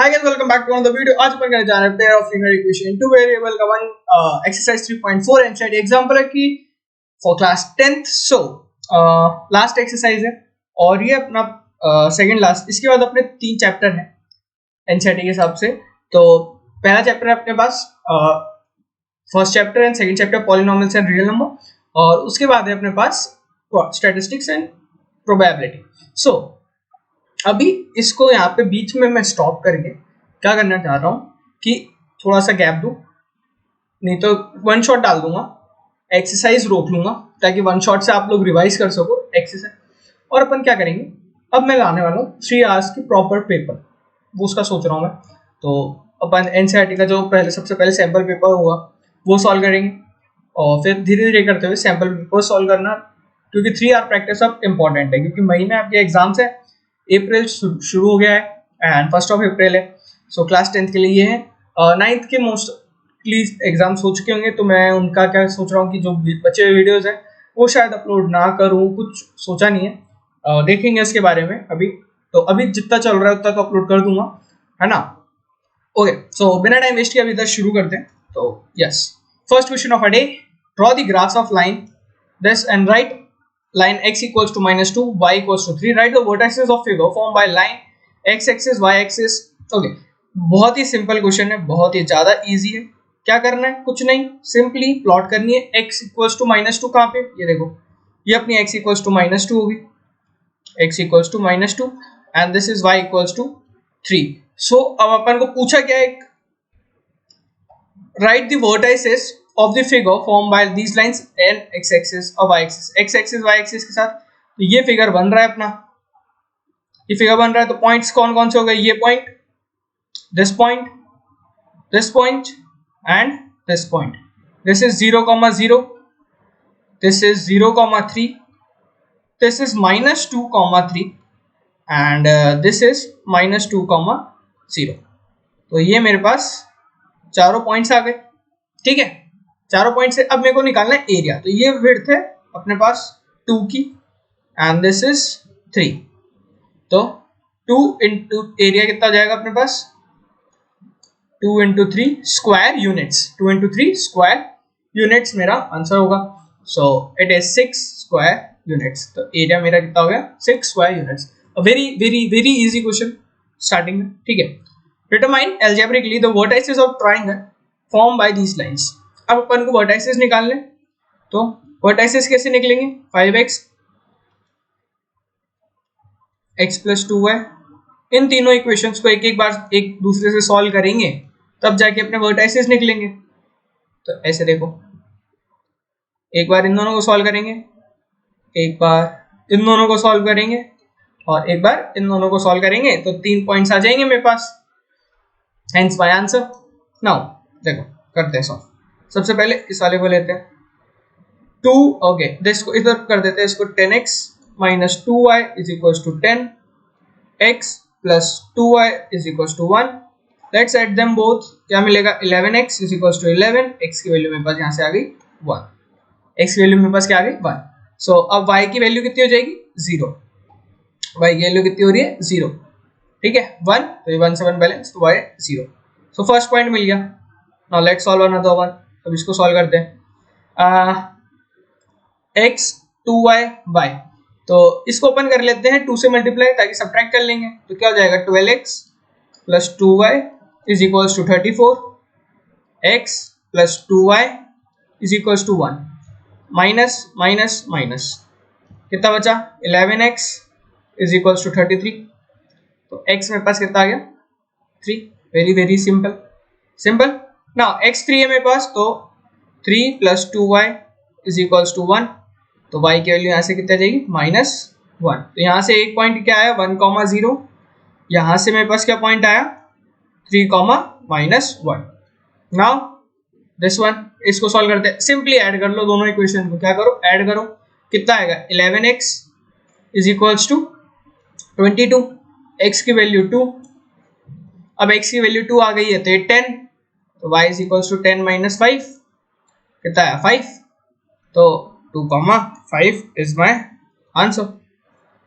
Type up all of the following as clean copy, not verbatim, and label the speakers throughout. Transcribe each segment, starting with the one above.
Speaker 1: Hi guys, welcome back to another video. आज अपन करने जा रहे हैं pair of linear equation two variable का वन एक्सरसाइज 3.4 एनसीईआरटी एग्जांपल है कि for class 10th so last exercise है और ये अपना सेकंड लास्ट। इसके बाद अपने 3 चैप्टर हैं एनसीईआरटी के हिसाब से। तो पहला चैप्टर है अपने पास first chapter and second chapter polynomials and real number, और उसके बाद है अपने पास स्टैटिस्टिक्स एंड प्रोबेबिलिटी। सो अभी इसको यहाँ पे बीच में मैं स्टॉप करके क्या करना चाह रहा हूँ कि थोड़ा सा गैप दूँ, नहीं तो वन शॉट डाल दूंगा, एक्सरसाइज रोक लूंगा ताकि वन शॉट से आप लोग रिवाइज कर सको एक्सरसाइज। और अपन क्या करेंगे, अब मैं लाने वाला हूँ 3 आवर्स की प्रॉपर पेपर, वो उसका सोच रहा हूँ मैं। तो अपन एनसीईआरटी का जो सबसे पहले सैम्पल पेपर होगा वो सॉल्व करेंगे और फिर धीरे धीरे करते हुए सैम्पल पेपर सॉल्व करना, क्योंकि 3 आवर प्रैक्टिस अब इंपॉर्टेंट है क्योंकि मई में आपके एग्जाम्स है। अप्रैल शुरू हो गया है एंड 1 अप्रैल है। सो क्लास 10th के लिए ये है। 9th के मोस्टली एग्जाम्स हो चुके होंगे, तो मैं उनका क्या सोच रहा हूँ कि जो बचे हुए वीडियोस हैं वो शायद अपलोड ना करूँ, कुछ सोचा नहीं है, देखेंगे इसके बारे में अभी। तो अभी जितना चल रहा है उतना तो अपलोड कर दूंगा, है ना। ओके, सो बिना टाइम वेस्ट किए अभी तक शुरू करते हैं। तो yes, first question of a day, draw the graphs of line this and right line x equals to -2, y equals to 3. Write the vertices of figure formed by line x axis, y axis. Okay, बहुत ही simple question है, बहुत ही ज्यादा easy है। क्या करना है, कुछ नहीं, सिंपली प्लॉट करनी है। x equals to -2 कहाँ पे, ये देखो, ये अपनी x equals to -2 होगी, x equals to -2 and this is y equals to 3. So अब अपन को पूछा क्या है, write the vertices of the figure formed by these lines and x axis और y axis, x axis y axis के साथ। तो ये फिगर बन रहा है अपना, ये फिगर बन रहा है। तो पॉइंट्स कौन कौन से हो गए, ये point, this point, this point and this point. This is 0,0, this is 0,3, this is -2,3 and this is -2,0। तो ये मेरे पास चारों पॉइंट्स आ गए, ठीक है। चारों पॉइंट से अब मेरे को निकालना है एरिया। तो ये विड्थ है अपने पास 2 की एंड दिस इज 3। तो 2 इंटू एरिया कितना हो जाएगा अपने पास, 2 into 3 square units, 2 into 3 square units मेरा आंसर होगा। So it is 6 square units. तो एरिया मेरा कितना हो गया, 6 square units. Very very very easy question starting में, ठीक है। Determine algebraically the vertices of triangle form by these lines. अब अपन को वर्टिसेस निकालने, तो वर्टिसेस कैसे निकलेंगे, 5x x + 2y। इन तीनों इक्वेशंस को एक एक बार एक दूसरे से सॉल्व करेंगे तब जाके अपने वर्टिसेस निकलेंगे। तो ऐसे देखो, एक बार इन दोनों को सॉल्व करेंगे, एक बार इन दोनों को सॉल्व करेंगे और एक बार इन दोनों को सॉल्व करेंगे, तो 3 पॉइंट्स आ जाएंगे मेरे पास, हेंस माय आंसर। नाउ देखो करते हैं सॉल्व। सबसे पहले इस वाले को लेते हैं 2, ओके, दिस को इधर कर देते हैं, इसको 10x - 2y = 10, x + 2y = 1। Let's add them both, क्या मिलेगा, 11x = 11, x की वैल्यू मेरे पास यहाँ से आ गई 1, x की वैल्यू मेरे पास क्या आ गई 1। सो अब y की वैल्यू कितनी हो जाएगी, 0, y की वैल्यू कितनी हो रही है, 0, ठीक है, 1, तो ये 1 से 1 बैलेंस, तो y 0। सो फर्स्ट पॉइंट मिल गया। Now let's solve another one. अब इसको सॉल्व करते हैं, x 2y y, तो इसको ओपन कर लेते हैं 2 से मल्टीप्लाई ताकि सब्ट्रैक्ट कर लेंगे। तो क्या हो जाएगा, 12x + 2y = 34, x + 2y = 1, minus minus minus, कितना बचा, 11x = 33। तो x मेरे पास कितना आ गया, 3। Very very simple, simple. Now x3 है मेरे पास, तो 3 + 2y = 1, तो y की वैल्यू यहाँ से कितना जाएगी, -1। तो यहाँ से एक पॉइंट क्या आया, 1,0, यहाँ से मेरे पास क्या पॉइंट आया, 3, -1। नाउ दिस वन, इसको सॉल्व करते हैं, सिंपली ऐड कर लो दोनों इक्वेशन को, क्या करो, ऐड करो, कितना आएगा, 11x = 22, x की वैल्यू 2, अब x की वैल्यू 2 आ गई है तो ये 10, तो y = 10 - 5, कितना है 5, तो 2,5 इज माय आंसर,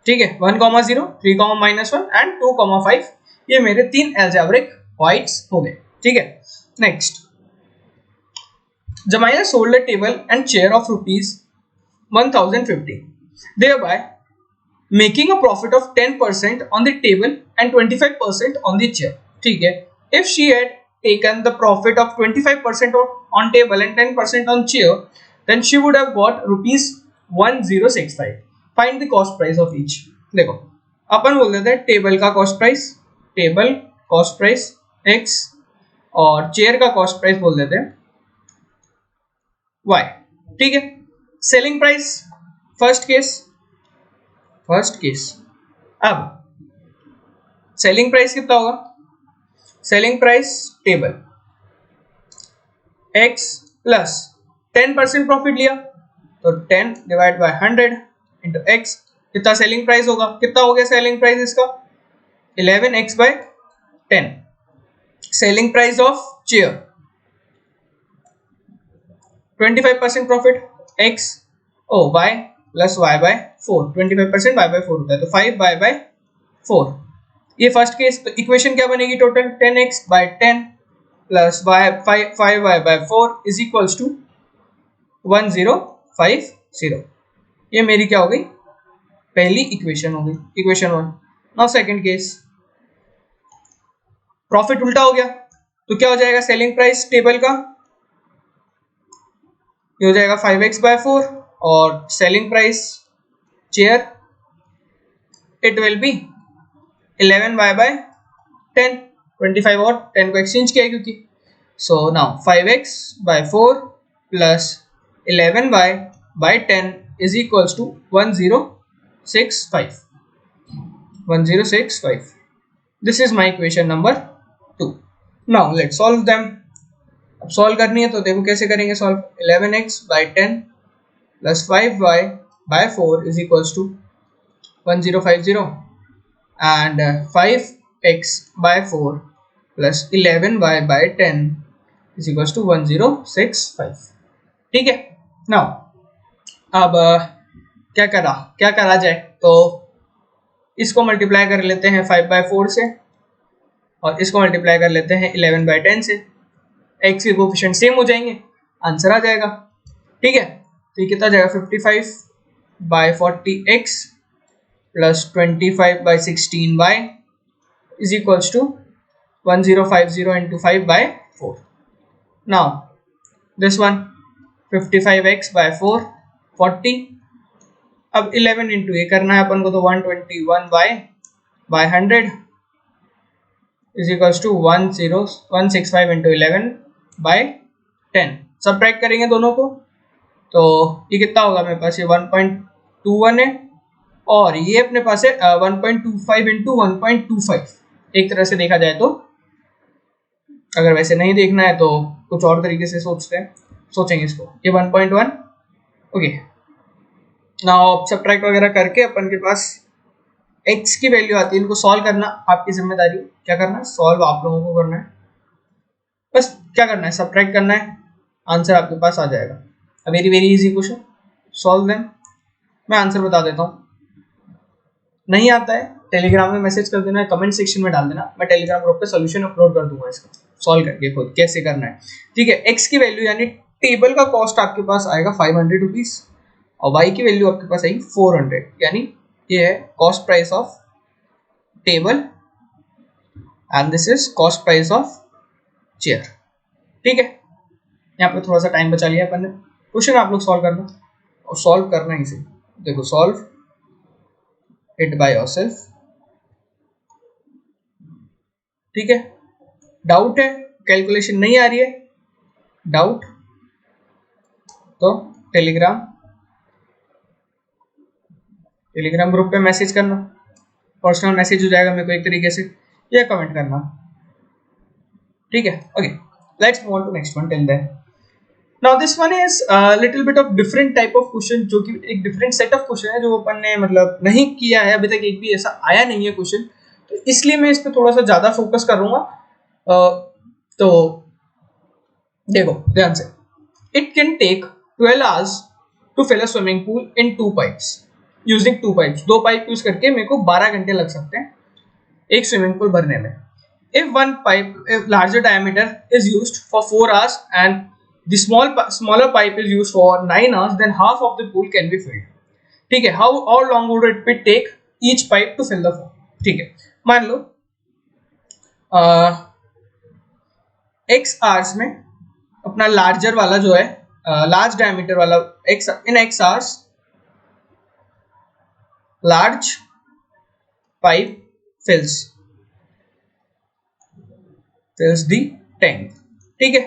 Speaker 1: ठीक है। 1,0, 3, -1 एंड 2,5 ये मेरे 3 अलजेब्रिक पॉइंट्स हो गए, ठीक है। Next, Jemima sold a table and chair of rupees 1050, thereby making a profit of 10% on the table and 25% on the chair, ठीक है। If she had taken the profit of 25% on table and 10% on chair, then she would have got rupees 1065. Find the cost price of each. देखो अपन बोल देते हैं table का cost price, table cost price x और chair का cost price बोल देते हैं y, ठीक है। सेलिंग प्राइस फर्स्ट केस, अब सेलिंग प्राइस कितना होगा? Selling price table x plus 10% profit लिया तो 10 डिवाइड बाय 100 इंटू x, कितना सेलिंग प्राइस होगा? कितना हो गया सेलिंग प्राइस इसका? 11x by 10। Selling price of chair 25% profit x y plus y by 4, 25% y by 4 होता है तो 5y बाय 4। ये फर्स्ट केस, तो इक्वेशन क्या बनेगी total? 10x by 10 plus 5y by 4 is equals to 1050। ये मेरी क्या हो गई? पहली इक्वेशन हो गई, equation 1। Now second case, profit उल्टा हो गया तो क्या हो जाएगा? सेलिंग प्राइस टेबल का ये हो जाएगा 5x बाय 4 और selling price chair it will be 11y by 10, 25 और 10 को एक्सचेंज किया क्योंकि, so now 5x by 4 plus 11y by 10 is equals to 1065। This is my equation number 2। Now let's solve them. अब सॉल्व करनी है तो देखो कैसे करेंगे solve. 11x by 10 plus 5y by 4 is equals to 1050 and 5x by 4 plus 11y by 10 is equals to 1065, ठीक है। Now अब क्या करा जाए, तो इसको मल्टीप्लाई कर लेते हैं 5 बाय 4 से और इसको मल्टीप्लाई कर लेते हैं 11 बाय 10 से। x के कोफिशिएंट सेम हो जाएंगे, आंसर आ जाएगा, ठीक है। तो ये कितना जाएगा? 55 by 40x plus 25 by 16y is equals to 1050 into 5 by 4। Now this one 55x by 4 40, अब 11 इंटू ये करना है अपन को तो 121y by 100 is equals to 165 into 11 by 10। Subtract करेंगे दोनों को तो ये कितना होगा? मेरे पास ये 1.21 है और ये अपने पास है 1.25 इंटू 1.25। एक तरह से देखा जाए तो, अगर वैसे नहीं देखना है तो कुछ और तरीके से सोचेंगे इसको। ये 1.1, ओके। नाउ सबट्रैक्ट वगैरह करके अपन के पास x की वैल्यू आती है। इनको सॉल्व करना आपकी जिम्मेदारी। क्या करना है? सॉल्व आप लोगों को करना है, बस क्या करना है? सबट्रैक्ट करना है, आंसर आपके पास आ जाएगा। A very very easy question, solve them. मैं आंसर बता देता हूँ, नहीं आता है टेलीग्राम में मैसेज कर देना, कमेंट सेक्शन में डाल देना, मैं टेलीग्राम ग्रुप पे सॉल्यूशन अपलोड कर दूंगा इसका, सॉल्व करके खुद कैसे करना है, ठीक है। x की वैल्यू यानी टेबल का कॉस्ट आपके पास आएगा 500 रुपीज और y की वैल्यू आपके पास आएगी 400, यानी ये है cost price of table and this is cost price of chair, ठीक है। यहाँ पे थोड़ा सा टाइम बचा लिया अपन ने। क्वेश्चन आप लोग सॉल्व करना और सॉल्व करना ही से, देखो सॉल्व इट बाय योरसेल्फ, ठीक है। डाउट है, कैलकुलेशन नहीं आ रही है, डाउट तो टेलीग्राम ग्रुप पे मैसेज करना, पर्सनल मैसेज हो जाएगा मेरे को एक तरीके से, या कमेंट करना, ठीक है। Okay, let's move on to next one. Till then now this one is little bit of different type of question, जो कि एक डिफरेंट सेट ऑफ क्वेश्चन है जो अपन ने मतलब नहीं किया है अभी तक, एक भी ऐसा आया नहीं है क्वेश्चन, तो इसलिए मैं इस पर थोड़ा सा ज्यादा फोकस करूंगा। तो देखो ध्यान से, it can take 12 hours to fill a swimming pool in 2 pipes using 2 pipes। 2 pipe use करके मेरे को 12 घंटे लग सकते हैं एक स्विमिंग पूल भरने में. If one pipe larger diameter is used for 4 hours and the smaller pipe is used for 9 hours, then half of the pool can be filled. ठीक है. How long would it take each pipe to fill the pool? ठीक है. मान लो x hours में अपना larger वाला जो है लार्ज डायमीटर वाला x hours large pipe fills the tank. ठीक है.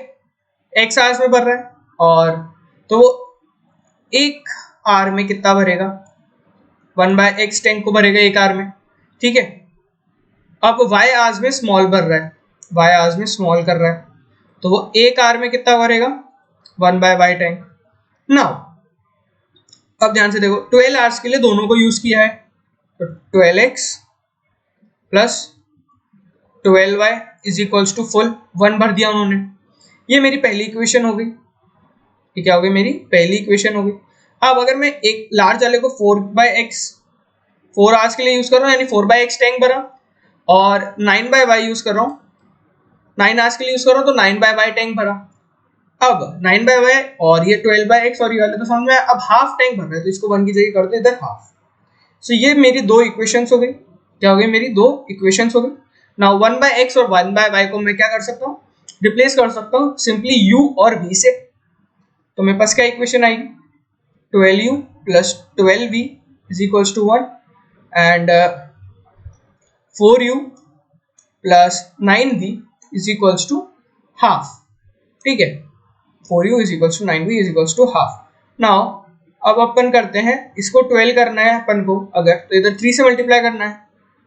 Speaker 1: x hours में भर रहा है और तो वो एक आर में कितना भरेगा 1/x टैंक को भरेगा एक आर में. ठीक है. अब y hours में स्मॉल भर रहा है, y hours में स्मॉल कर रहा है तो वो एक आर में कितना भरेगा 1/y टैंक. नाउ अब ध्यान से देखो 12 आवर्स के लिए दोनों को यूज किया है तो 12x plus 12y is equals to full 1 भर दिया उन्होंने. ये मेरी पहली इक्वेशन हो गई. ये क्या हो गई मेरी पहली इक्वेशन हो गई. अब अगर मैं एक लार्ज वाले को 4/x 4 आवर्स के लिए यूज कर रहा हूँ यानी 4/x टैंक भरा और 9/y यूज कर रहा हूँ 9 आवर्स के लिए यूज कर रहा हूँ तो 9/y टैंक भरा. अब 9/y और ये 12/x और ये वाले तो समझ में आया. अब हाफ टैंक भर रहा है तो इसको 1 की जगह कर दो इधर हाफ. सो ये मेरी दो इक्वेशंस हो गई. क्या हो गई मेरी दो इक्वेशंस हो गई. नाउ 1/x और 1/y को मैं क्या कर सकता हूँ रिप्लेस कर सकता हूँ सिंपली u और v से. तो मेरे पास क्या इक्वेशन आएगी 12u plus 12v is equals to 1 and 4u plus 9v is equals to half. ठीक है. 4u is equals to 9v is equals to half. Now अब अपन करते हैं इसको 12 करना है अपन को अगर तो इधर 3 से मल्टीप्लाई करना है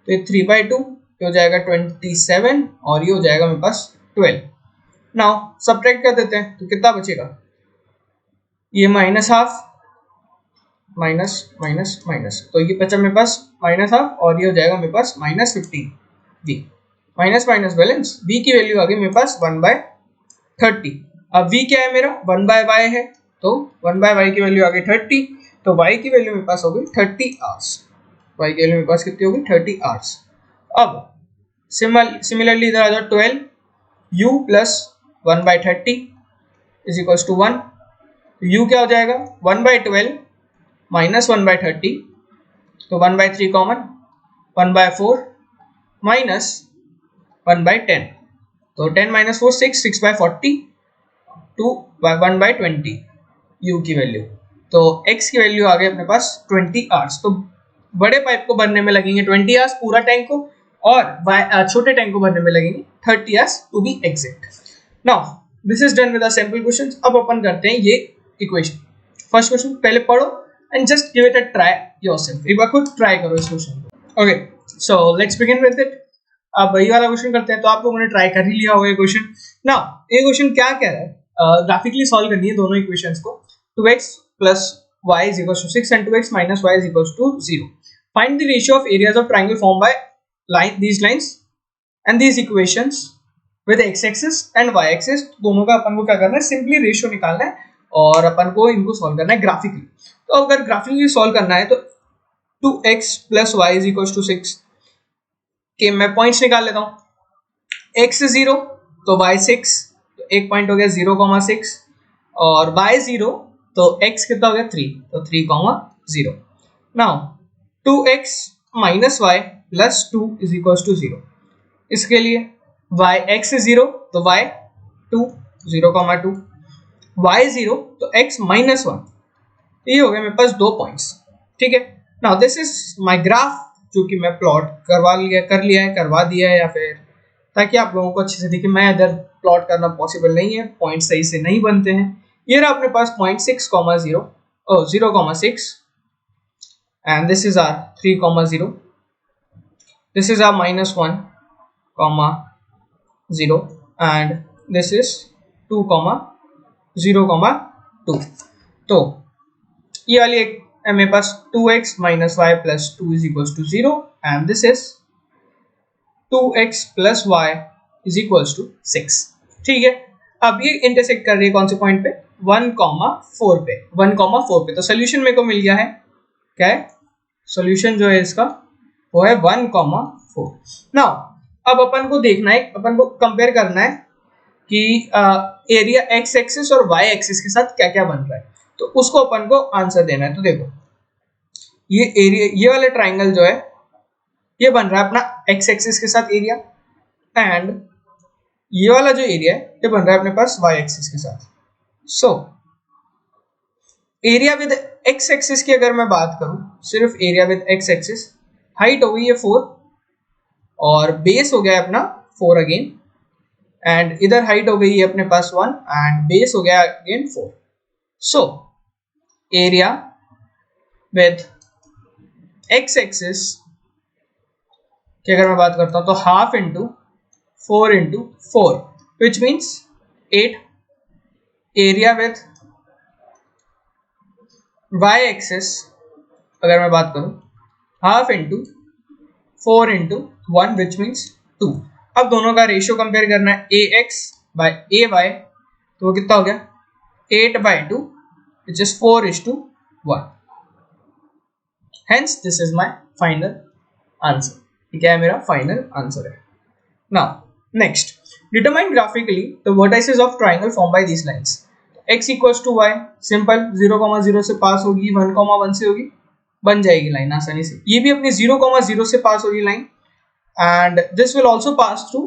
Speaker 1: तो ये 3/2 ये हो जाएगा 27 और ये हो जाएगा मेरे पास 12. नाउ सब्ट्रैक्ट कर देते हैं तो कितना बचेगा ये minus half minus minus minus तो ये बचा मेरे पास माइनस हाफ और ये हो जाएगा मेरे पास -15 v minus minus balance v की वैल्यू आ गई मेरे पास 1/30. अब v क्या है मेरा 1/y है तो 1/y की वैल्यू आ गई 30 तो y की वैल्यू मेरे पास हो गई 30 आवर्स. y की वैल्यू मेरे पास कितनी होगी 30 आवर्स. अब सिमिलरली इधर आ जाओ 12u plus 1/30 is equals to 1. u क्या हो जाएगा 1/12 माइनस 1/30 तो 1/3 कॉमन 1/4 माइनस 1/10 तो 10 माइनस 4 6 6/40 टू 1/20 u की वैल्यू. तो x की वैल्यू आ गई अपने पास 20 आवर्स. तो बड़े पाइप को भरने में लगेंगे 20 आवर्स पूरा टैंक को और छोटे टैंक को भरने में लगेंगे 30 hours to be exact. Now this is done with a simple question. अब अपन करते हैं ये इक्वेशन. फर्स्ट क्वेश्चन पहले पढ़ो and just give it a try yourself. एक बार खुद ट्राई करो इस क्वेश्चन को. Okay so let's begin with it. अब वही वाला क्वेश्चन करते हैं. तो आप लोगों ने ट्राई कर ही लिया होगा ये क्वेश्चन. नाउ ये क्वेश्चन क्या कह रहा है ग्राफिकली सॉल्व करनी है दोनों इक्वेशंस को. 2x plus y is equals to 6 and 2x minus y is equals to 0. Find the ratio of areas of triangle formed by these lines and these equations with x-axis and y-axis. दोनों का अपन को क्या करना है simply ratio निकालना है और अपन को इनको सॉल्व करना है ग्राफिकली. तो अगर ग्राफिकली सॉल्व करना है तो 2x plus y is equals to 6 के मैं पॉइंट्स निकाल लेता हूँ. x 0 तो y 6 तो एक पॉइंट हो गया 0,6 और y 0 तो x कितना हो गया 3 तो 3,0. Now 2x minus y plus 2 is equals to 0. इसके लिए y x 0 तो y 2 0,2 y 0 तो x माइनस 1. ये हो गया मेरे पास 2 पॉइंट्स. ठीक है. Now this is my graph जो कि मैं प्लॉट करवा दिया है या फिर ताकि आप लोगों को अच्छे से दिखे. मैं इधर प्लॉट करना पॉसिबल नहीं है पॉइंट सही से नहीं बनते हैं. ये रहा अपने पास point 6,0 0,6 and this is our 3,0. this is our -1, 0 and this is 2,0,2. तो ये वाली एक मेरे पास 2x minus y plus 2 is equals to 0 and this is 2x plus y is equals to 6. ठीक है. अब ये इंटरसेक्ट कर रही है कौन से पॉइंट पे 1,4 पे 1,4 पे. तो सोल्यूशन मेरे को मिल गया है क्या है सोल्यूशन जो है इसका वो है 1,4 4। नाउ अब अपन को देखना है, अपन को कंपेयर करना है कि एरिया एक्स एक्सिस और वाई एक्सिस के साथ क्या क्या बन रहा है, तो उसको अपन को आंसर देना है। तो देखो ये एरिया, ये वाला ट्राइंगल जो है ये बन रहा है अपना एक्स एक्सिस के साथ एरिया, एंड ये वाला जो एरिया है ये बन रहा है अपने पास वाई एक्सिस के साथ। सो एरिया विद एक्स एक्सिस की अगर मैं बात करूं, सिर्फ area with X axis, height हो गई है 4 और बेस हो गया अपना 4 अगेन, एंड इधर हाइट हो गई है अपने पास 1 एंड बेस हो गया again 4। So area with X axis की अगर मैं बात करता हूं तो half into 4 into 4 which means 8। Area with Y axis अगर मैं बात करूं, half into 4 into 1 which means 2। अब दोनों का रेशियो कंपेयर करना है, A X by A Y, तो वो कितना हो गया 8/2 which is 4:1। Hence this is my final answer. ठीक है, मेरा फाइनल आंसर है। Now next, determine graphically the vertices of triangle form by these lines. x equals to Y, simple 0,0 से पास होगी, 1,1 से होगी, बन जाएगी लाइन आसानी से। ये भी अपनी 0,0 से पास होगी line, and this will also pass through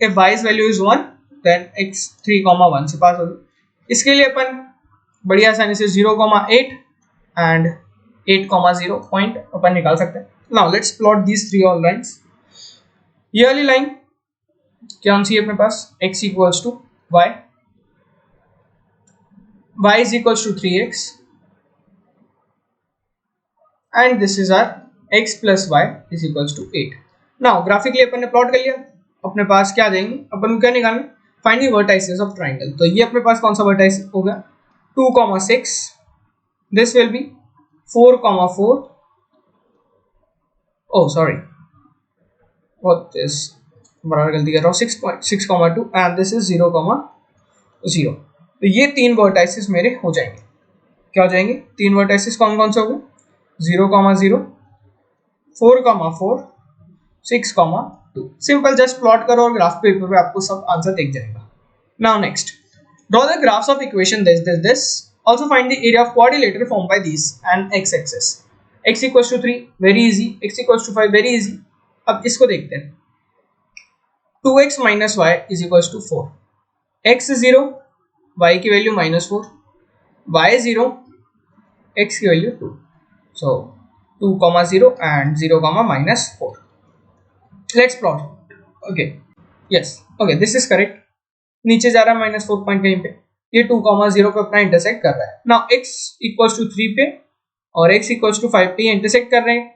Speaker 1: if y is value is 1 then x 3,1 से पास होगी। इसके लिए अपन बड़ी आसानी से 0,8 एंड 8,0 पॉइंट अपन निकाल सकते हैं। Now let's plot these three all lines. ये वाली लाइन क्या सी है अपने पास, x equals to y, y is equals to 3x and this is our x plus y is equals to 8। now graphically अपन ने प्लॉट कर लिया, अपने पास क्या आ जाएंगे, अपन को क्या निकालना, find the vertices of triangle. तो ये अपने पास कौन सा वर्टिस होगा, 2,6, this will B 4,4, oh sorry what this बराबर गलती कर रहा हूँ, 6,2 एंड दिस इज 0,0। तो ये तीन वर्टिसेस मेरे हो जाएंगे। क्या हो जाएंगे तीन वर्टिसेस, कौन कौन से हो गए, 0,0, 4,4, 6,2। सिंपल जस्ट प्लॉट करो और ग्राफ पेपर पे आपको सब आंसर दिख जाएगा। Now next, draw the graphs of equation this also find the area of quadrilateral form by this and x axis. x equals to 3 very easy, x equals to 5 very easy. अब इसको देखते हैं, 2x minus y is equals to 4, x 0, y की value -4, y 0, x की value 2, so 2,0 and 0,-4। let's plot, okay, yes, okay, this is correct। नीचे जा रहा है -4 पॉइंट कहीं पे, ये 2,0 पे अपना इंटरसेक्ट कर रहा है। नाउ x इक्वल्स टू 3 पे और x इक्वल्स टू 5 पे ये इंटरसेक्ट कर रहे हैं,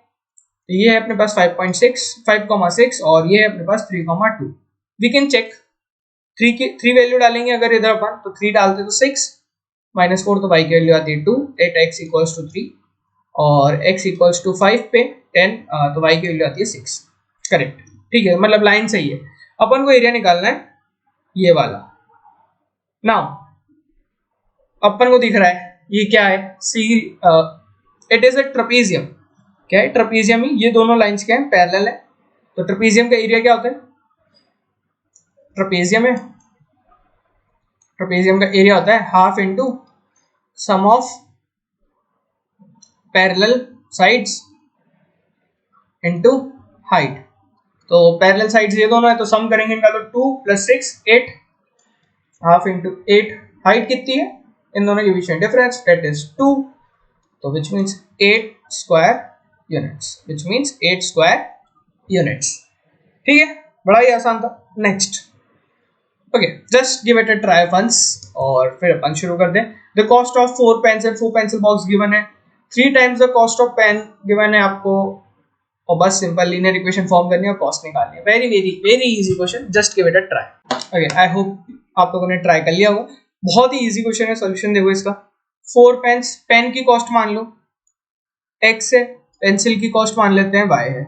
Speaker 1: तो ये है अपने पास 5,6 और ये है अपने पास 3,2। वी कैन चेक, 3 वैल्यू डालेंगे अगर इधर अपन, तो 3 डालते तो 6, -4 तो y की वैल्यू आती है 2, 8x इक्वल्स टू 3 और x इक्वल्स टू 5 पे 10, तो y की वैल्यू आती है 6। करेक्ट, ठीक है, मतलब लाइन सही है। अपन को एरिया निकालना है ये वाला। नाउ अपन को दिख रहा है ये क्या है, सी, इट इज अ ट्रेपेजियम। क्या है ट्रेपेजियम, ही ये दोनों लाइंस क्या है, पैरेलल है। तो ट्रेपेजियम का एरिया क्या होता है, ट्रेपेजियम है, ट्रेपेजियम का एरिया होता है half into sum of parallel sides into height. तो पैरेलल साइड्स ये दोनों है, तो सम करेंगे इनका, तो 2 + 6 8, हाफ इंटू 8, हाइट कितनी है इन दोनों के बीच में डिफरेंस, दैट इज 2, तो which means 8 square units, which means 8 square units. ठीक है, बड़ा ही आसान था। Next, okay, just give it a try once और फिर अपन शुरू कर दें। The cost of 4 pens and 4 pencil box given है, 3 times the cost of pen given है आपको, और बस सिंपल लीनियर इक्वेशन फॉर्म करनी है और कॉस्ट निकालनी है। Very very very easy question, just give it a try. Okay, I hope आप लोगों ने ट्राई कर लिया होगा। बहुत ही इजी क्वेश्चन है, सॉल्यूशन देखो इसका। 4 पेन्स, पेन की कॉस्ट मान लो x है, पेंसिल की कॉस्ट मान लेते हैं y है।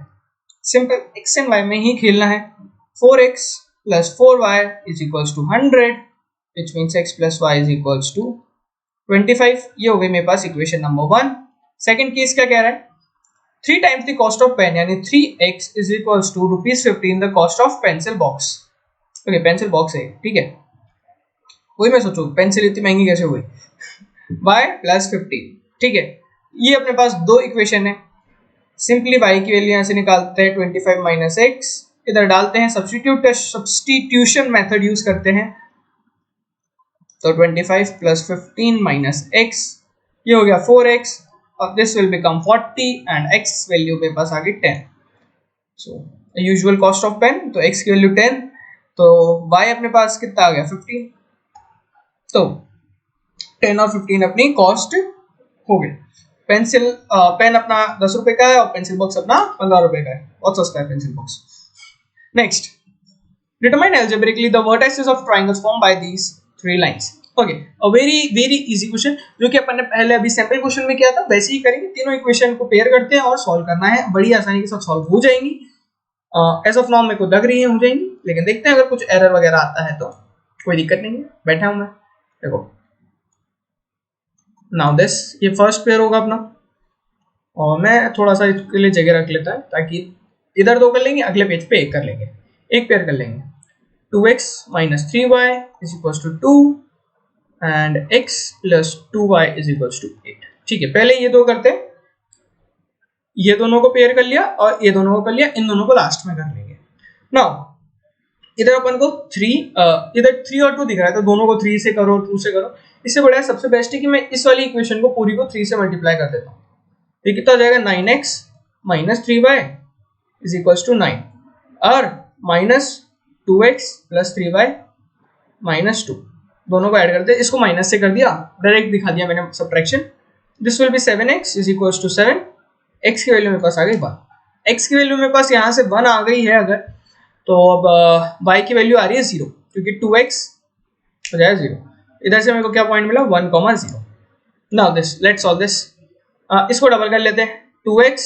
Speaker 1: सिंपल x एंड y में ही खेलना है। 4x plus 4y is equals to 100, which means x plus y is equals to 25। ये हो गई मेरे पास इक्वेशन नंबर 1। सेकंड केस क्या कह रहा है, 3 times the cost of pen यानी 3x is equals to ₹15 the cost of pencil box. Okay pencil box है, ठीक है, वही मैं सोचूं पेंसिल इतनी महंगी कैसे हुई y प्लस 15, ठीक है। ये अपने पास दो इक्वेशन है, सिंपली y की वैल्यू यहाँ से निकालते हैं 25 माइनस एक्स, इधर डालते हैं, सब्स्टिट्यूशन मेथड यूज करते हैं, तो 25 प्लस 15 माइनस एक्स, ये हो गया 4x, और this will become 40 and x value मेरे पास आ गई 10। सो यूजुअल कॉस्ट ऑफ पेन, तो x की वैल्यू 10, तो y अपने पास कितना आ गया 15, तो 10 और 15 अपनी कॉस्ट हो गई। पेंसिल पेन अपना 10 रुपए का है और पेंसिल बॉक्स अपना 15 रुपए का है, बहुत सस्ता है pencil box. Next, determine algebraically the vertices of triangles form by these three lines. Okay, a very easy question, जो कि अपन ने पहले अभी सैंपल क्वेश्चन में किया था, वैसे ही करेंगे। तीनों इक्वेशन को पेयर करते हैं और सॉल्व करना है, बड़ी आसानी के साथ सॉल्व हो जाएंगी। एज ऑफ नाउ मेरे को लग रही है हो जाएंगी, लेकिन देखते हैं अगर कुछ एरर वगैरह आता है तो कोई दिक्कत नहीं है, बैठा हूं मैं। देखो नाउ दिस, ये फर्स्ट पेयर होगा अपना, और मैं थोड़ा सा इसके लिए जगह रख लेता है ताकि इधर दो कर लेंगे, अगले पेज पे एक कर लेंगे, एक पेयर कर लेंगे। 2x minus 3y is equal to 2 and x plus 2y is equal to 8, ठीक है। पहले ये दो करते हैं, ये दोनों को पेयर कर लिया और ये दोनों को कर लिया, इन दोनों को लास्ट में कर लेंगे। नाउ इधर अपन को 3 इधर 3 और 2 दिख रहा है, तो दोनों को 3 से करो, 2 से करो। इससे बढ़िया सबसे बेस्ट है कि मैं इस वाली इक्वेशन को पूरी को 3 से मल्टीप्लाई कर देता हूँ। ये कितना हो जाएगा, 9x minus 3y is equal to 9 और minus 2x plus 3y minus 2, दोनों को ऐड करते हैं, इसको माइनस से कर दिया, डायरेक्ट दिखा दिया मैंने subtraction. This will be 7x is equal to 7, x की वैल्यू मेरे पास आ गई 1, x की वैल्यू मेरे पास यहाँ से 1 आ गई है अगर, तो अब y की वैल्यू आ रही है 0, क्योंकि 2x हो जाएगा 0। इधर से मेरे को क्या पॉइंट मिला, 1,0। Now this let's solve this, इसको डबल कर लेते हैं, 2x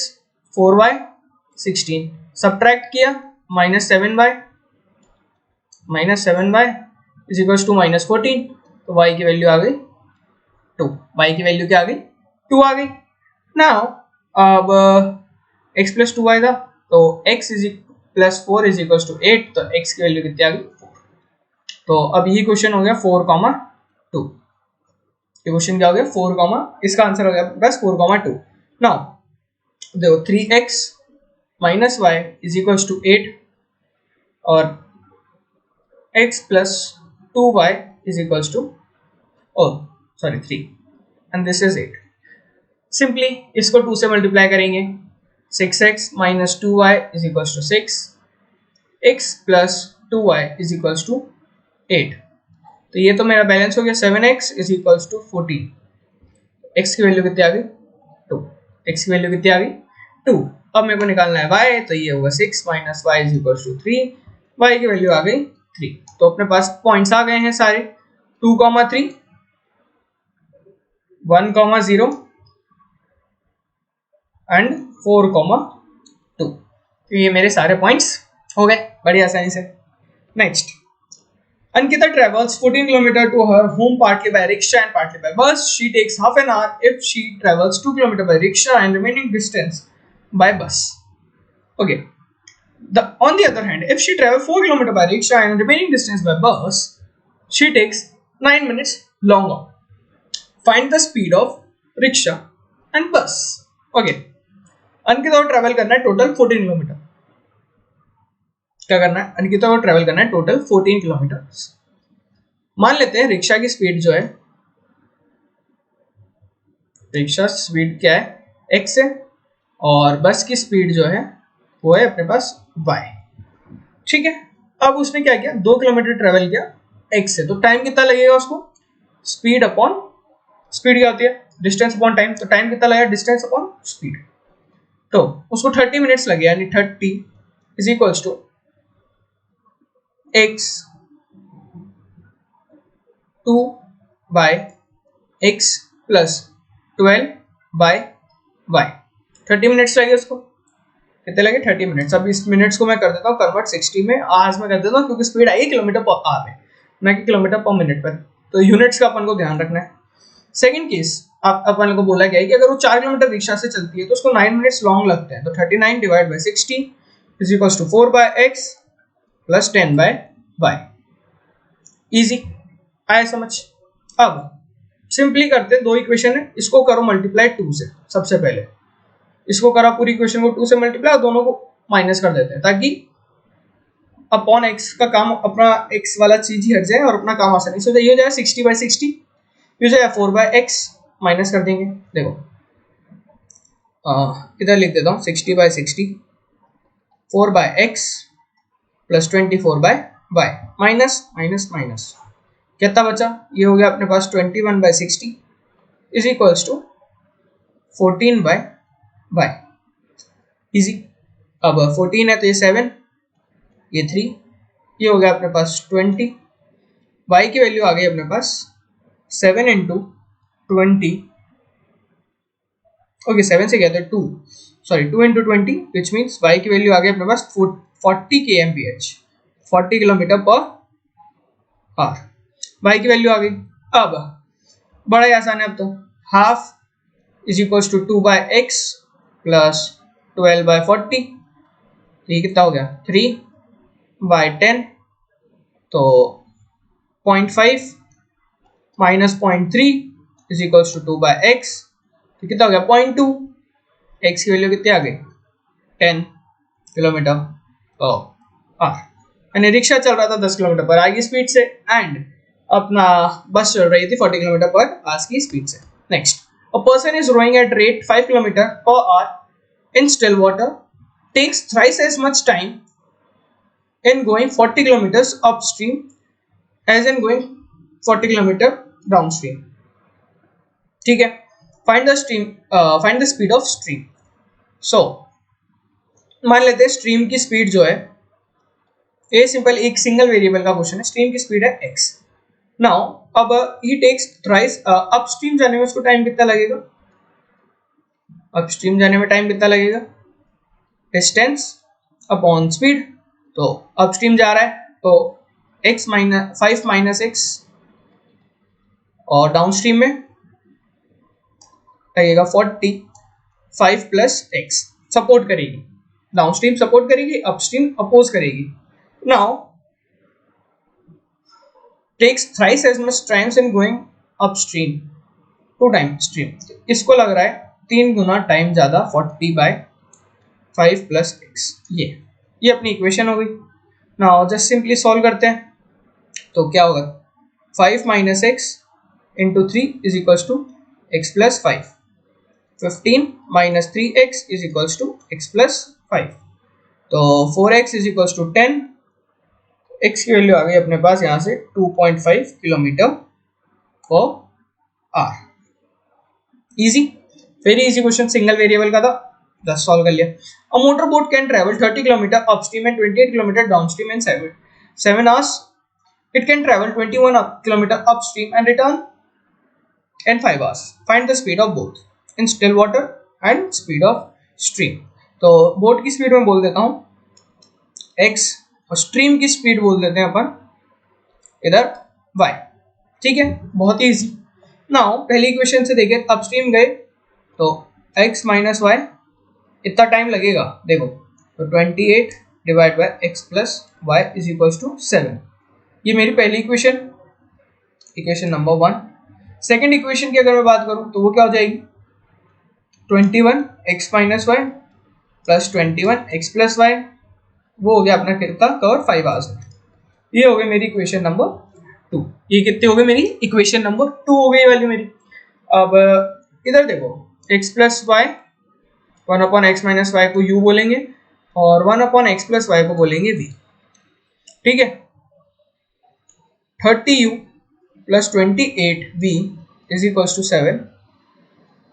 Speaker 1: 4y 16, सब्ट्रैक्ट किया, minus 7y is equal to minus 14, तो y की वैल्यू आ गई 2, y की वैल्यू क्या आ गई, 2 आ गई। नाउ अब x प्लस 2y था, तो x is plus 4 is equal to 8, तो x की वैल्यू कितनी आ गई 4। तो अब यही क्वेश्चन हो गया 4,2, ये क्वेश्चन क्या हो गया 4, इसका आंसर हो गया बस 4,2। नाउ देखो 3x minus y is equal to 8 और x plus 2y is equal to 3 and this is 8। Simply इसको 2 से मल्टीप्लाई करेंगे, 6x minus 2y is equal to 6, x plus 2y is equal to 8, तो ये तो मेरा बैलेंस हो गया 7x is equal to 14, x की वैल्यू कितनी आ गई 2, x की वैल्यू कितनी आ गई 2। अब मेरे को निकालना है y, तो ये होगा 6 minus y is equal to 3, y की वैल्यू आ गई 3। तो अपने पास पॉइंट्स आ गए हैं सारे, 2,3 1,0 एंड 4,2, तो ये मेरे सारे पॉइंट्स हो गए बड़ी आसानी से। Next, Ankita travels 14 km to her home partly by rickshaw and partly by bus. She takes half an hour if she travels 2 km by rickshaw and remaining distance by bus. Okay. On the other hand, if she travels 4 km by rickshaw and remaining distance by bus, she takes 9 minutes longer. Find the speed of rickshaw and bus. Okay. Ankita को travel करना है total 14 kilometre. क्या करना है, अंकिता को travel करना है total 14 kilometre. मान लेते हैं रिक्शा की स्पीड जो है, रिक्शा स्पीड क्या है x है, और बस की स्पीड जो है वो है अपने पास y, ठीक है। अब उसने क्या किया, 2 किलोमीटर ट्रैवल किया x से, तो टाइम कितना लगेगा उसको, स्पीड अपॉन स्पीड क्या होती है, डिस्टेंस अपॉन टाइम, तो टाइम कितना लगेगा डिस्टेंस अपॉन स्पीड, तो उसको 30 मिनट्स लगे, यानी 30 is equals to x 2 by x plus 12 by y, 30 minutes लगे उसको, कितने लगे 30 मिनट्स। अब इस मिनट्स को मैं कर देता हूँ कन्वर्ट 60 में, आवर्स में कर देता हूँ, क्योंकि स्पीड आई है किलोमीटर पर आवर में, ना कि किलोमीटर पर मिनट पर, तो यूनिट्स का अपन को ध्यान रखना है। सेकंड केस, आप अपन को बोला गया है कि अगर वो 4 किलोमीटर रिक्शा से चलती है तो उसको 9 मिनट्स लॉन्ग लगते हैं, तो 39 divide by 60 is equals to 4 by x plus 10 by y. Easy आया समझ। अब सिंपली करते हैं, दो इक्वेशन है, इसको करो मल्टीप्लाई 2 से। सबसे पहले इसको करो पूरी इक्वेशन को 2 से मल्टीप्लाई और दोनों को माइनस कर देते हैं ताकि अपॉन एक्स का काम, अपना एक्स वाला चीज ही हट जाए और अपना काम आसानी से हो जाए। ये हो जाएगा 60 बाई 60, ये हो जाएगा 4 बाय एक्स, माइनस कर देंगे। देखो इधर लिख देता हूँ 60 by 60, 4 by x plus 24 by y, minus minus minus कितना बचा, ये हो गया अपने पास 21 by 60 is equals to 14 by y. Easy. अब 14 है तो ये 7, ये 3, ये हो गया अपने पास 20, y की वैल्यू आ गई अपने पास 7 इंटू 20, ओके 7 से गया था 2, sorry 2 into 20 which means y की वैल्यू आ गई अपने पास 40 kmph, 40 kilometre per hour, y की वैल्यू आ गई। अब बड़ा ही आसान है, अब तो half is equals to 2 by x plus 12 by 40, ये कितना हो गया 3 बाय 10, तो 0.5 minus 0.3 is equals to 2 by x, तो कितना हो गया 0.2, एक्स की वैल्यू कितनी आ गई 10 किलोमीटर आवर। यानी रिक्शा चल रहा था 10 किलोमीटर पर आवर की स्पीड से एंड अपना बस चल रही थी 40 किलोमीटर पर आवर की स्पीड से। Next, a person is rowing at rate 5 kilometre per hour in still water, takes thrice as much time in going 40 kilometers upstream as in going 40 kilometer downstream। ठीक है, find the speed of stream। so मान लेते हैं stream की speed जो है, ये simple एक सिंगल वेरिएबल का क्वेश्चन है, स्ट्रीम की स्पीड है x। नाउ अब ही टेक्स थ्राइस, अपस्ट्रीम जाने में उसको टाइम कितना लगेगा, अपस्ट्रीम जाने में टाइम कितना लगेगा, डिस्टेंस अपॉन स्पीड, तो अपस्ट्रीम जा रहा है तो x माइनस 5 माइनस एक्स, और डाउनस्ट्रीम में लगेगा 40, 5 प्लस एक्स सपोर्ट करेगी, डाउनस्ट्रीम सपोर्ट करेगी, अपस्ट्रीम अपोज करेगी। Now takes thrice as much times in going upstream, 2 time stream, इसको लग रहा है 3 गुना टाइम ज्यादा, 40 बाय 5 प्लस एक्स। ये अपनी इक्वेशन हो गई। नाउ जस्ट सिंपली सॉल्व करते हैं, तो क्या होगा 5 minus x into 3 is equals to x plus 5, 15 minus 3x is equals to x plus 5, तो 4x is equals to 10, x की वैल्यू आ गई अपने पास यहाँ से 2.5 kilometre per hour. Easy, very easy question, single variable का था, जस्ट सॉल्व कर लिया। A motor boat can travel 30 kilometre upstream and 28 kilometre downstream in 7 hours. It can travel 21 kilometer upstream and return in 5 hours. Find the speed of both in still water and speed of stream. तो boat की speed में बोल देता हूँ x और stream की speed बोल देते हैं अपन इधर y। ठीक है, बहुत ही इजी। नाउ पहली इक्वेशन से देखें, अपस्ट्रीम गए तो x माइनस वाई, इतना टाइम लगेगा देखो, तो 28 divide by x plus y is equals to 7। ये मेरी पहली equation, equation number 1। Second equation की अगर मैं बात करूं तो वो क्या हो जाएगी, 21 x minus y plus 21 x plus y, वो हो गया अपना कितना कवर 5 आवर्स में। ये हो गई मेरी इक्वेशन नंबर 2। ये कितने हो गए, मेरी इक्वेशन नंबर 2 हो गई वैल्यू मेरी। अब इधर देखो x plus y, 1 upon x minus y को u बोलेंगे और 1 अपॉन एक्स प्लस वाई को बोलेंगे v। ठीक है, 30u plus 28v is equals to 7,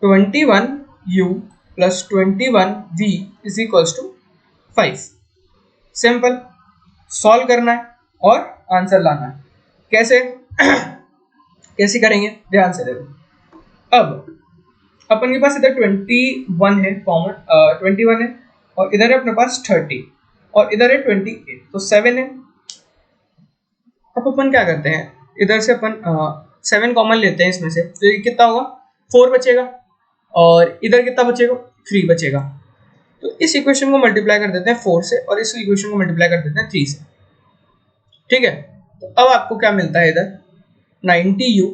Speaker 1: 21u plus 21v is equals to 5। Simple, solve करना है और आंसर लाना है। कैसे कैसे करेंगे, ध्यान से देखो। अब अपन के पास इधर 21 है कॉमन, 21 है और इधर है अपने पास 30 और इधर है 28, तो 7 है। अब अपन क्या करते हैं, इधर से अपन 7 कॉमन लेते हैं इसमें से, तो ये कितना होगा 4 बचेगा और इधर कितना बचेगा 3 बचेगा। तो इस इक्वेशन को मल्टीप्लाई कर देते हैं 4 से और इस इक्वेशन को मल्टीप्लाई कर देते हैं 3 से। ठीक है, तो अब आपको क्या मिलता है इधर 90u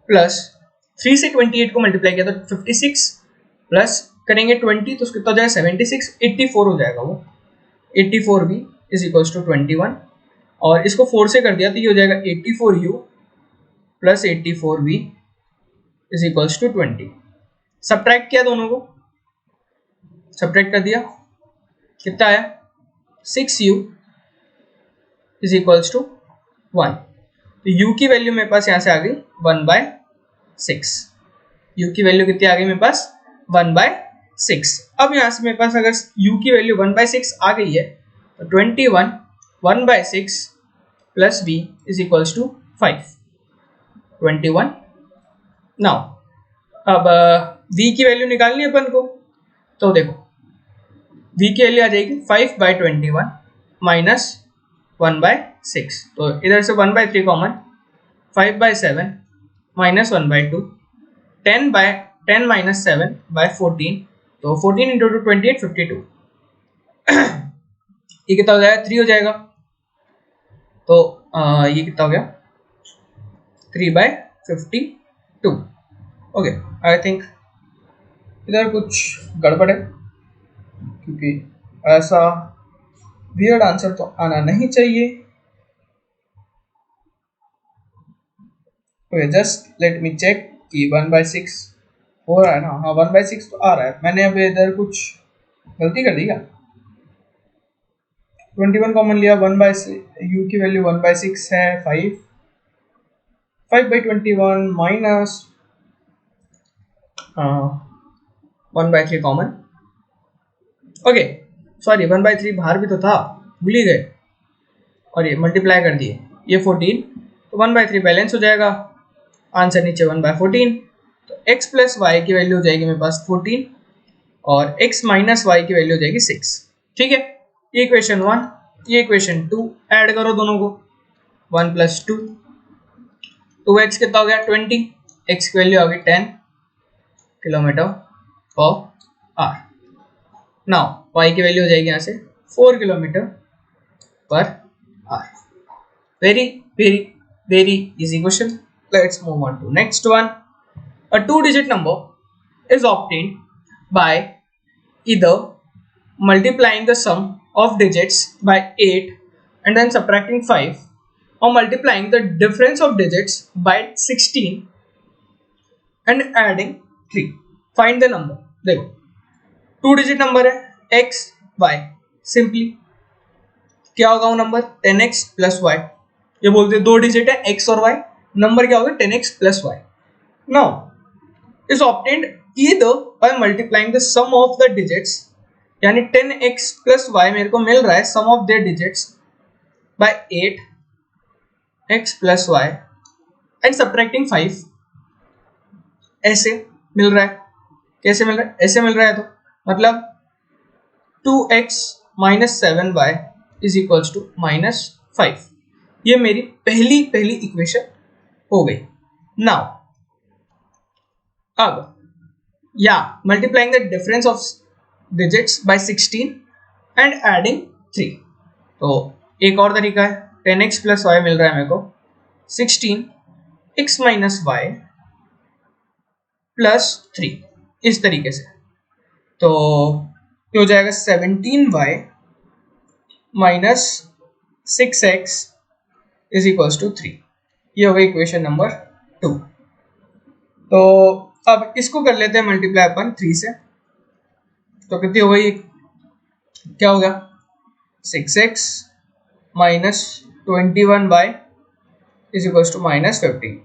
Speaker 1: प्लस 3 से 28 को मल्टीप्लाई किया तो 56 प्लस करेंगे 20 तो कितना हो जाएगा 76, 84 हो जाएगा वो 84v इज इक्वल्स टू 21 और इसको 4 से कर दिया तो ये हो जाएगा 84u plus 84v is equals to 20। Subtract किया दोनों को, सब्ट्रैक्ट कर दिया कितना आया 6u इज इक्वल्स टू 1। तो u की वैल्यू मेरे पास यहाँ से आ गई 1/6। u की वैल्यू कितनी आ गई मेरे पास 1/6। अब यहाँ से मेरे पास अगर u की वैल्यू 1/6 आ गई है तो 21 1/6 plus v is equals to 5 21। Now अब v की वैल्यू निकालनी है अपन को, तो देखो v की वैल्यू आ जाएगी 5/21 माइनस 1/6 तो इधर से 1/3 कॉमन 5/7 माइनस 1/2 10 माइनस 7/14 तो 14 इंटू 2 28 52 ये कितना हो जाएगा 3 हो जाएगा। तो ये कितना हो गया 3/52। ओके आई थिंक इधर कुछ गड़बड़ है क्योंकि ऐसा वियर्ड आंसर तो आना नहीं चाहिए। Okay just let me check कि 1/6 हो रहा है ना। हाँ 1/6 तो आ रहा है। मैंने अब इधर कुछ गलती कर दी क्या 21 कॉमन लिया 1/6 u की वैल्यू 1/6 है 5/21 माइनस 1/3 कॉमन। ओके सॉरी 1/3 बाहर भी तो था भूल ही गए और ये मल्टीप्लाई कर दिए ये 14 तो 1/3 बैलेंस हो जाएगा आंसर नीचे 1/14। तो x प्लस वाई की वैल्यू हो जाएगी मेरे पास 14 और x माइनस वाई की वैल्यू हो जाएगी 6। ठीक है ये इक्वेशन 1 ये इक्वेशन 2 ऐड करो दोनों को 1 प्लस 2 2x कितना हो गया 20 x की वैल्यू आ गई 10 kilometre per our. Now y की वैल्यू हो जाएगी यहाँ से 4 kilometre per our. Very very very easy question. Let's move on to next one. A 2-digit number is obtained by either multiplying the sum of digits by 8 and then subtracting 5 or multiplying the difference of digits by 16 and adding 3. Find the number. देखो 2-digit number है x y, simply क्या होगा वो number 10x plus y। ये बोलते हैं 2 digit है x और y, नंबर क्या होगा 10x plus y। Now is obtained either by multiplying the sum of the digits यानी 10x plus y मेरे को मिल रहा है sum of their digits by 8x plus y and subtracting 5। ऐसे मिल रहा है, कैसे मिल रहा है ऐसे मिल रहा है तो मतलब 2x minus 7y is equals to -5। ये मेरी पहली इक्वेशन हो गई। नाउ अब या multiplying the difference of digits by 16 and adding 3। तो एक और तरीका है 10x plus y मिल रहा है मेरे को 16x minus y plus 3 इस तरीके से। तो ये हो जाएगा 17y minus 6x is equals to 3। ये हो गई इक्वेशन नंबर 2। तो अब इसको कर लेते हैं मल्टीप्लाई अपन 3 से। तो कितनी हो गई क्या हो गया 6x minus 21y is equals to -15।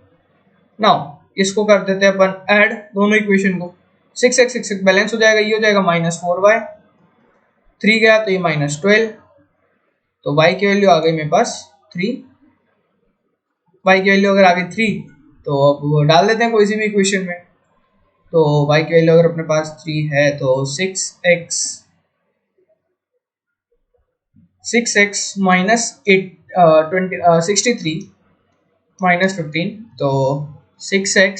Speaker 1: Now इसको कर देते हैं अपन ऐड दोनों इक्वेशन को 6x बैलेंस हो जाएगा ये हो जाएगा -4y 3 गया तो ये -12 तो y की वैल्यू आ गई मेरे पास 3। y की वैल्यू अगर आ गई 3 तो अब डाल देते हैं कोई सी भी इक्वेशन में। तो y की वैल्यू अगर अपने पास 3 है तो 6x minus 63 minus 15 तो 6x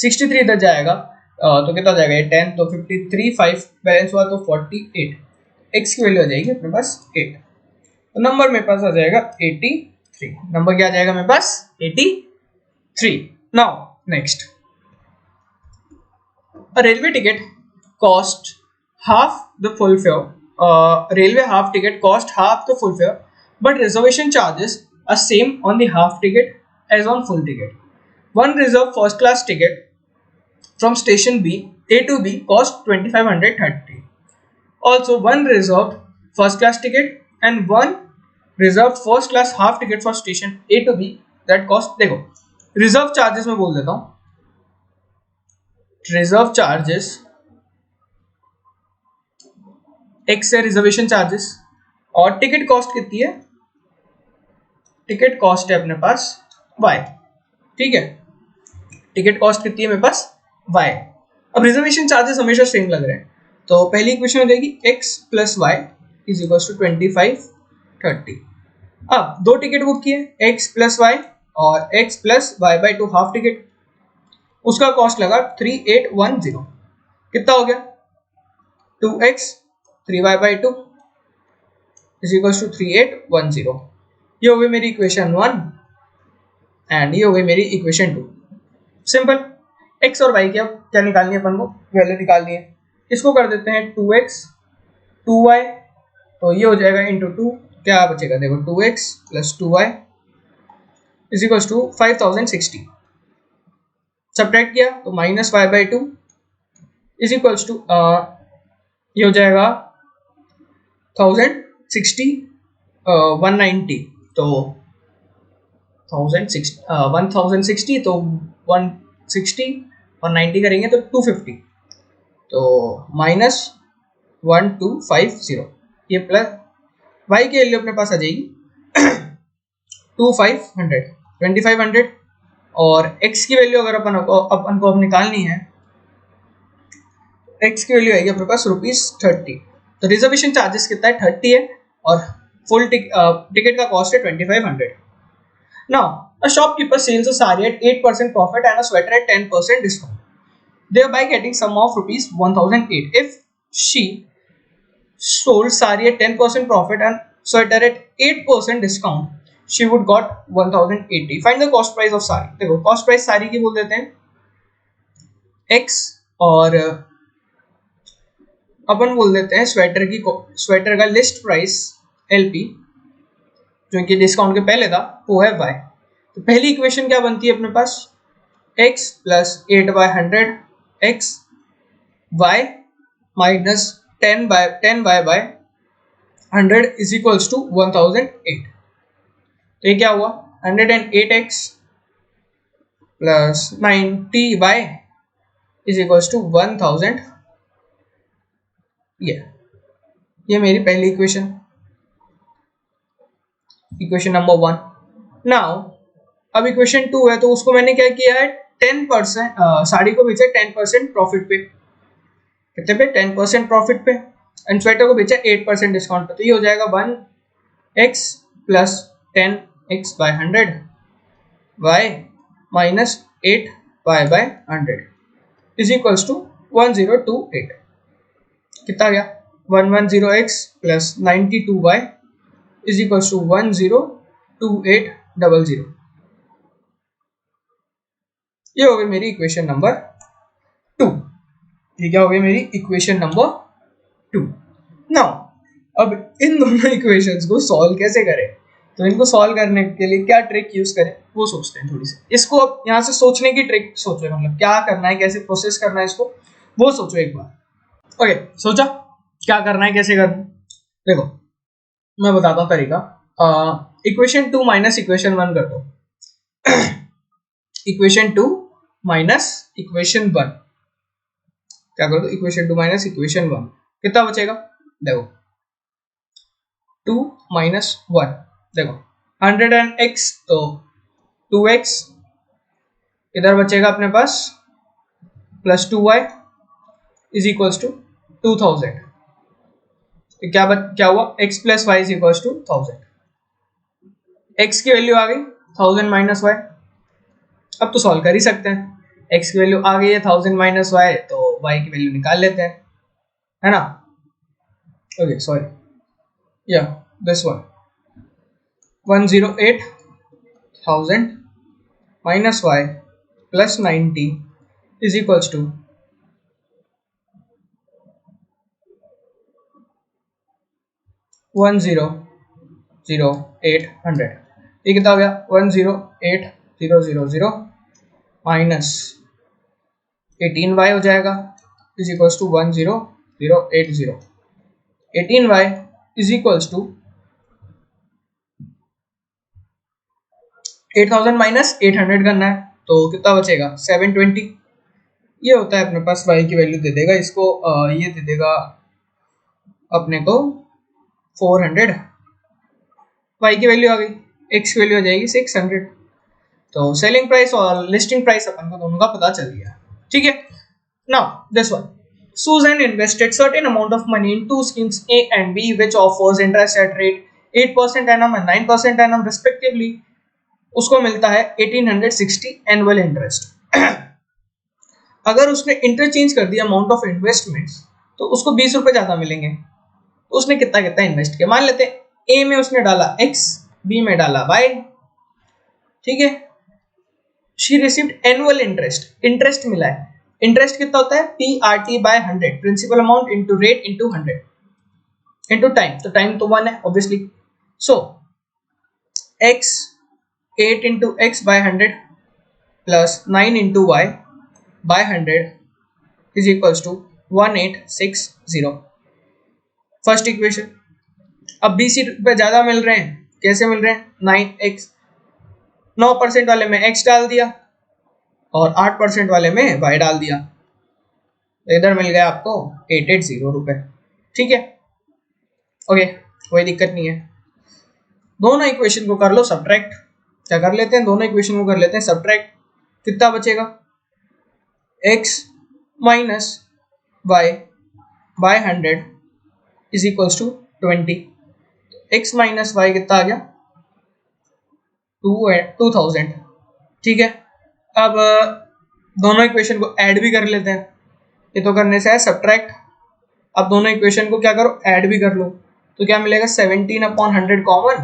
Speaker 1: 63 इधर जाएगा तो कितना जाएगा ये 10, तो 53, 5 बैलेंस हुआ तो 48, x की वैल्यू आ जाएगी अपने पास 8, तो नंबर मेरे पास आ जाएगा 83। नंबर क्या आ जाएगा मेरे पास 83। Now next, a railway ticket cost half the full fare. Railway half ticket cost half the full fare, but reservation charges are same on the half ticket as on full ticket. One reserved first class ticket from station B A to B cost 2530. Also, one reserved first class ticket and one reserved first class half ticket for station A to B that cost, देखो reserve charges में बोल देता हूँ, reserve charges x है reservation charges, और ticket cost कितनी है, ticket cost है अपने पास वाई, ठीक है, टिकट कॉस्ट कितनी है मेरे पास वाई। अब रिजर्वेशन चार्जेस हमेशा सेम लग रहे हैं, तो पहली इक्वेशन हो जाएगी x plus y is equal to 2530। अब दो टिकट बुक किए एक्स प्लस वाई और x plus y by 2 half ticket, उसका कॉस्ट लगा 3810, कितना हो गया 2x 3y by 2 is equal to 3810। ये हो गई मेरी इक्वेशन 1 एंड ये हो गई मेरी इक्वेशन 2। सिंपल, x और y की अब क्या निकालनी है अपन को, वैल्यू निकालनी है, इसको कर देते हैं 2x 2y, तो ये हो जाएगा इंटू 2, क्या बचेगा देखो 2x plus 2y is equal to 5060, subtract किया तो minus y by 2 is equals to ये हो जाएगा 1060 190, तो 1060 तो 160 190 करेंगे तो 250, तो माइनस 1250, ये प्लस वाई की वैल्यू अपने पास आ जाएगी 2500 और x की वैल्यू अगर अपन को अब निकालनी है, x की वैल्यू आएगी अपने पास ₹30, तो रिजर्वेशन चार्जेस कितना है 30 है और फुल टिकट का कॉस्ट है 2500। Now a shopkeeper sells a sari at 8% profit and a sweater at 10% discount, thereby getting sum of ₹1008. If she sold sari at 10% profit and sweater at 8% discount, she would got 1080. Find the cost price of sari. देखो cost price सारी की बोल देते हैं x और अपन बोल देते हैं स्वेटर का लिस्ट प्राइस LP जो कि डिस्काउंट के पहले था वो है y। तो पहली इक्वेशन क्या बनती है अपने पास x plus 8/100 x y minus 10y by 100 is equals to 1008। तो ये क्या हुआ 108x plus 90y is equals to 1000। ये मेरी पहली इक्वेशन नंबर 1। नाउ अब इक्वेशन 2 है तो उसको मैंने क्या किया है 10% साड़ी को बेचा 10% प्रॉफिट पे, कितने पे 10% प्रॉफिट पे, एंड स्वेटर को बेचा 8% डिस्काउंट पे, तो ये हो जाएगा 1x plus 10x by 100 y minus 8y by 100 is equals to 1028। कितना गया 110x plus 92y is equals to 102800। ये हो गई मेरी इक्वेशन नंबर 2। ये क्या हो गई मेरी इक्वेशन नंबर 2। नाउ अब इन दोनों इक्वेशंस को सॉल्व कैसे करें, तो इनको सॉल्व करने के लिए क्या ट्रिक यूज करें वो सोचते हैं थोड़ी सी। इसको अब यहाँ से सोचने की ट्रिक सोचो, मतलब क्या करना है, कैसे प्रोसेस करना है इसको वो सोचो एक बार। ओके सोचा क्या करना है कैसे करना है, देखो मैं बताता हूँ तरीका। इक्वेशन 2 माइनस इक्वेशन 1 कर दो इक्वेशन 2 माइनस इक्वेशन 1 क्या कर दो इक्वेशन 2 माइनस इक्वेशन 1 कितना बचेगा देखो 2 माइनस 1 देखो 100 एंड x तो 2x इधर बचेगा अपने पास plus 2y is equals to 2000। तो क्या हुआ x plus y is equals to 1000। x की वैल्यू आ गई 1000 माइनस वाई। अब तो सॉल्व कर ही सकते हैं, x की वैल्यू आ गई है 1000 माइनस y, तो y की वैल्यू निकाल लेते हैं, है ना। ओके सॉरी, या this one 108,000 minus y plus 90 is equals to 1,008,100। ये कितना हो गया 1,008,000 माइनस 18y हो जाएगा is equals to 1,0,080। 18y is equals to 8,000 minus 800 करना है, तो कितना बचेगा 720। ये होता है अपने पास y की वैल्यू दे देगा इसको, ये दे देगा अपने को 400। y की वैल्यू आ गई, x की वैल्यू आ जाएगी 600। तो सेलिंग प्राइस और लिस्टिंग प्राइस अपन को दोनों का पता चल गया, ठीक है। Now this one, Susan invested certain amount of money in two schemes A and B which offers interest at rate 8% annum and 9% annum respectively. उसको मिलता है 1860 एनुअल इंटरेस्ट। अगर उसने इंटरचेंज कर दिया अमाउंट ऑफ इन्वेस्टमेंट्स तो उसको 20 रुपए ज्यादा मिलेंगे। तो उसने कितना कितना इन्वेस्ट किया, मान लेते हैं ए में उसने डाला x, बी में डाला y, ठीक है। She received annual interest, interest मिला है। इंटरेस्ट कितना होता है PRT by 100, principal amount into rate into 100 into time, तो टाइम तो 1 है obviously. So x 8 into x by 100 plus 9 into y by 100 is equals to 1860। First equation. अब 20 रुपए ज्यादा मिल रहे हैं, कैसे मिल रहे हैं 9x, 9% वाले में x डाल दिया और 8% वाले में y डाल दिया, तो इधर मिल गया आपको 880 रुपए, ठीक है। ओके कोई दिक्कत नहीं है। दोनों इक्वेशन को कर लो सब्ट्रैक्ट, क्या कर लेते हैं दोनों इक्वेशन को कर लेते हैं सब्ट्रैक्ट। कितना बचेगा x minus y by 100 is equals to 20। x minus y कितना आ गया 2000, ठीक है। अब दोनों इक्वेशन को ऐड भी कर लेते हैं, ये तो करने से है सब्ट्रैक्ट। अब दोनों इक्वेशन को क्या करो ऐड भी कर लो, तो क्या मिलेगा 17/100 common,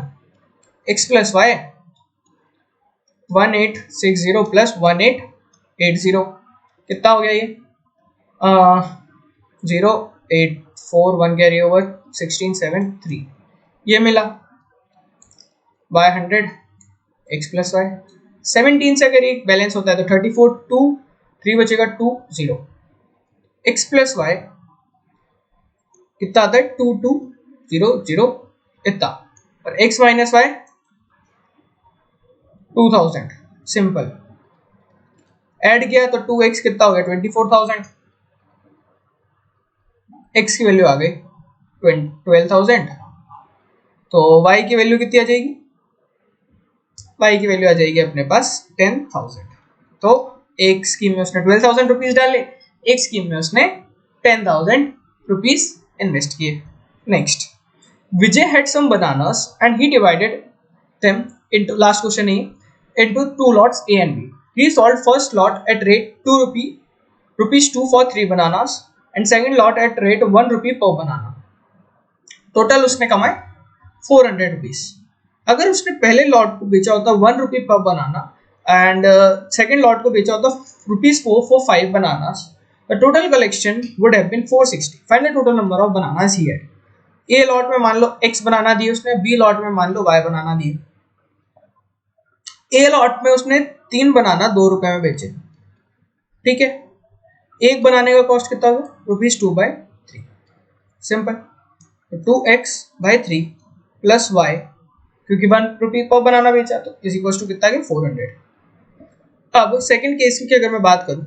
Speaker 1: x plus y 1860 plus 1880 कितना हो गया ये 0841 कैरी ओवर 1673, ये मिला बाय 100 x प्लस वाई। 17 से अगर ये बैलेंस होता है तो 34 2 3 बचेगा 20 x प्लस वाई कितना आता है 2200 इतना, और x minus y 2000। Simple add किया तो 2x कितना हो गया 24,000, x की वैल्यू आ गई 12,000, तो y की वैल्यू कितनी आ जाएगी, y की वैल्यू आ जाएगी अपने पास 10,000। तो एक स्कीम में उसने 12,000 रुपीज डाले, एक स्कीम में उसने 10,000 रुपीज इन्वेस्ट किए। Next, Vijay had some bananas and he divided them into, last question है, into two lots A and B. He sold first lot at rate 2 rupees 2 for 3 bananas and second lot at rate 1 rupee per banana. Total उसने कमाए 400 rupees. अगर उसने पहले lot को बेचा होता 1 रुपी पर बनाना एंड सेकेंड लॉट को बेचा होता ₹4 for 5 bananas, the total collection would have been 460. Find the total number of bananas he had. A lot में मान लो x बनाना दिए उसने, बी लॉट में मान लो y बनाना दिए। ए लॉट में उसने 3 बनाना 2 रुपए में बेचे, ठीक है। एक बनाने का कॉस्ट कितना होगा ₹2/3, सिंपल। 2x/3 प्लस y, क्योंकि 1 रुपी पर बनाना बेचा तो इज इक्वल टू कितना 400। अब सेकंड केस की अगर मैं बात करूं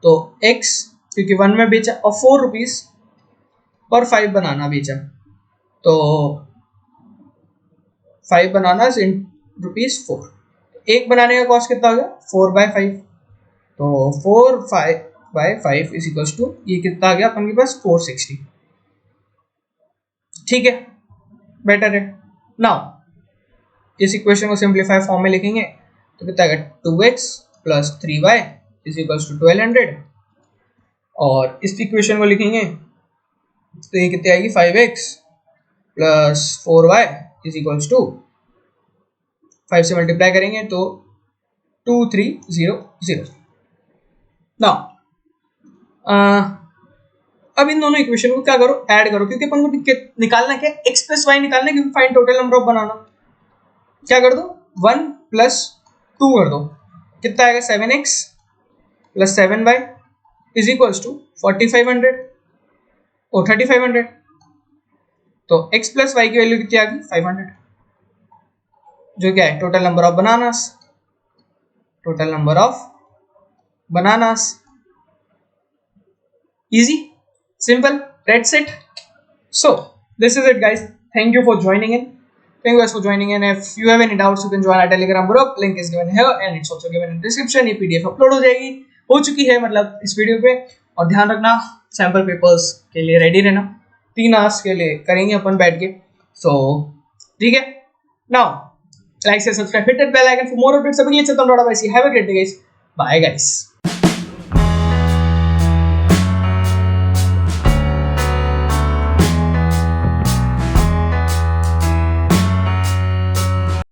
Speaker 1: तो x क्योंकि 1 में बेचा और 4 रुपीज पर 5 बनाना बेचा, तो 5 बनाना इन ₹4। एक बनाने का कॉस्ट कितना हो गया 4/5, तो 4/5 इज इक्वल टू ये कितना आ गया अपन के पास 460, ठीक है। बेटर है। नाउ इस इक्वेशन को सिंप्लीफाई फॉर्म में लिखेंगे तो कितना आएगा 2x plus 3y is equals to 1200 और इस इक्वेशन को लिखेंगे तो ये कितनी आएगी 5x plus 4y is equals to 5 से मल्टीप्लाई करेंगे तो 2300। नाउ अब इन दोनों इक्वेशन को क्या करो, ऐड करो, क्योंकि अपन को निकालना क्या है, x प्लस वाई निकालना है, क्योंकि फाइंड टोटल नंबर ऑफ बनाना। क्या कर दो 1 प्लस 2 कर दो, कितना आएगा 7x plus 7y is equals to 4500 और 3500। तो x प्लस वाई की वैल्यू कितनी आ गई 500, जो क्या है total number of bananas, total number of bananas. Easy, simple, that's it. So this is it guys, thank you for joining in. Thank you guys for joining in. If you have any doubts you can join our telegram group, link is given here and it's also given in description. ये pdf upload हो जाएगी, हो चुकी है मतलब इस video पे। और ध्यान रखना सैम्पल पेपर्स के लिए रेडी रहना, 3 आवर्स के लिए करेंगे अपन बैठ के। सो ठीक है, नाउ लाइक से subscribe, hit that bell icon for more updates. अभी के लिए चलता हूं, have a great day guys, bye guys.